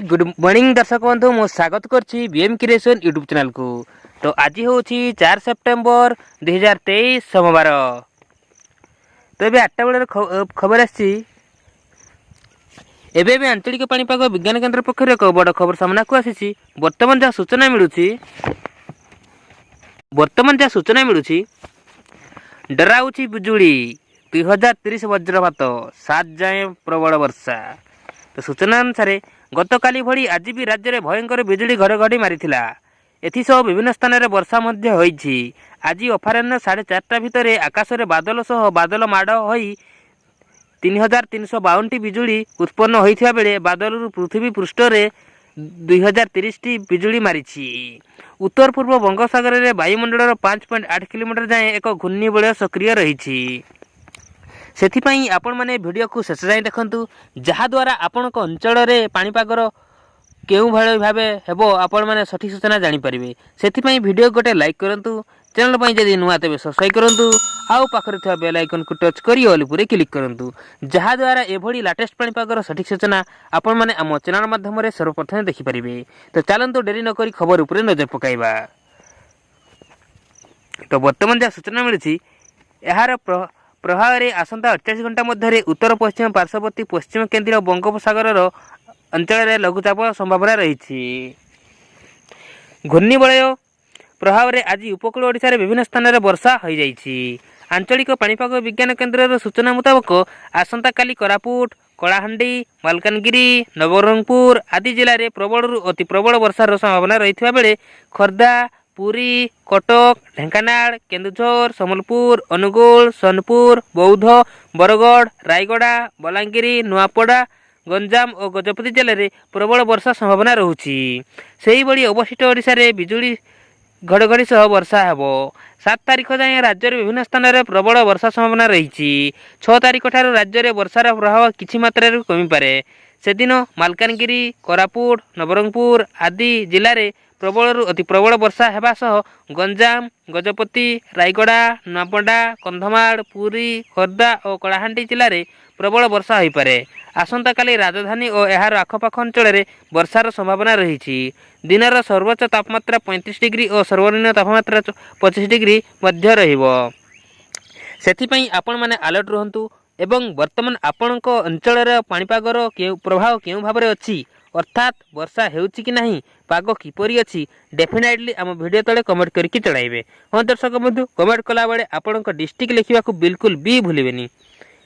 Good morning दर्शक बंधु मो स्वागत करछि बीएम क्रिएशन यूट्यूब चैनल को। तो आज होछि 4 सेप्टेम्बर 2023 सोमवार। तो ये 8टा बेले खबर आछि एबे भी आंचलिक पाणीपाग विज्ञान केन्द्र पक्षर एक बड़ खबर सामना को आसी। वर्तमान जहाँ सूचना मिलुछि डराउछि बिजुली 2030 वज्रपात 7 जाए प्रबल वर्षा। तो सूचना अनुसार गतकाली भली आज भी राज्य में भयंकर बिजुली घड़घड़ी मारिथिला। एथिसह विभिन्न स्थान में वर्षा मध्य होईछि। आज अपराह्न 4:30 भितर आकाश में बादल सह बादल माड़ होई 3352 बिजुली उत्पन्न होइथिबा बेले बादल पृथ्वी पृष्ठ में 2030 टी बिजुली मारिछि। उत्तर पूर्व बंगोपसागर में वायुमंडल 5.8 किलोमीटर जाए एक घूर्णिबलय सक्रिय रही। सेथिपाई आपण माने वीडियो को शेष जाए देखंतु, जहा द्वारा आपण को अंचल रे पाणीपागर केउ भले भाबे हेबो आपण माने सठिक सूचना जानि परिबे। सेथिपाई वीडियो गोटे लाइक करंतु, चैनल पई जदि नुआ तेबे सब्सक्राइब करंतु, आउ पाखरे थिबा बेल आइकन को टच करी ऑल पुरे क्लिक करंतु, जहा द्वारा एभली लेटेस्ट पाणीपागर सठिक सूचना आपण माने हम चैनल माध्यम रे सर्वप्रथम देखि परिबे। तो चलंतु डेरी न करी खबर उपरे नजर पकाइबा। तो वर्तमान जा सूचना मिलछि एहार प्रभाव में आसंता 48 घंटा मध्य उत्तर पश्चिम पार्श्ववर्ती पश्चिम केन्द्रीय बंगोपसागर अंचल में लघुचाप संभावना रही। घूर्णिबलय प्रभाव में आज उपकूल ओडिशा रे विभिन्न स्थान में वर्षा हो जाइछि। आंचलिक पाणीपाग विज्ञान केन्द्र सूचना मुताबक आसंता काली कोरापुट, कलाहांडी, मालकानगिरी, नवरंगपुर आदि जिले में प्रबल अति प्रबल वर्षार संभावना रही बेले खोर्धा, पुरी, कटक, ढेंकानाल, केन्दुझर, सम्बलपुर, अनुगुल, सोनपुर, बौद्ध, बरगढ़, रायगड़ा, बलांगीर, नुआपड़ा, गंजाम और गजपति जिले में प्रबल वर्षा संभावना रहुछि। सेही भली अवशिष्ट ओडिशा रे बिजुली घड़घड़ी सह वर्षा हेबो। 7 तारिख जाए राज्य में विभिन्न स्थान में प्रबल वर्षा संभावना रही। 6 तारिख ठार राज्य में वर्षार प्रभाव किछि मात्रा कमी पारे। सेदिन मालकानगिरी, कोरापुट, नवरंगपुर आदि जिले में प्रबल अति प्रबल वर्षा हेबा सह गंजाम, गजपति, रायगड़ा, नुआपड़ा, कंधमाल, पुरी, खोर्धा और कलाहांडी जिले में प्रबल वर्षा हो पारे। आसंता काली राजधानी और एहार आखपाख अंचल में वर्षार संभावना रही। दिनर सर्वोच्च तापमात्रा 35 डिग्री और सर्वनिम्न तापमात्रा 25 डिग्री मध्य रहिबो। सेथिपई आपण माने अलर्ट रहंतु एवं वर्तमान आपणक अंचल पाणीपागर प्रभाव केउ भाबरे अछि, अर्थात वर्षा हेउछि कि नहीं, पाग किपरि अछि, डेफिनेटली आम वीडियो तले कमेंट करके चढ़ाइबे। हाँ दर्शक बंधु, कमेंट कला बेले आपणक डिस्ट्रिक्ट लिखिबाकू बिल्कुल भी भूलिबेनी,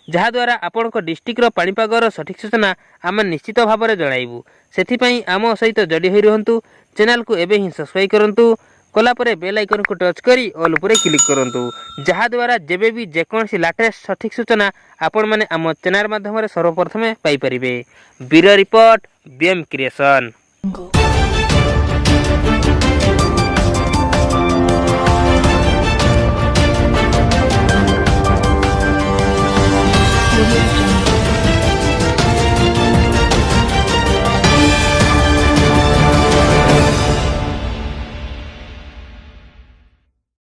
जहा द्वारा आपणक डिस्ट्रिक्टर पाणीपागर सठिक सूचना आम निश्चित भाव में जणाइबू। सेथिपई आम सहित जड़ी होई रहंतु, चैनल को एबे ही सब्सक्राइब करंतु, कला परे बेल आइकन को टच करी ऑल उपरे क्लिक करंतु, जहा द्वारा जेबे भी जेकोसी लेटेस्ट सठिक सूचना आपण माने आम चैनल माध्यम रे सर्वप्रथमे पाई परिबे। Bureau report BM creation.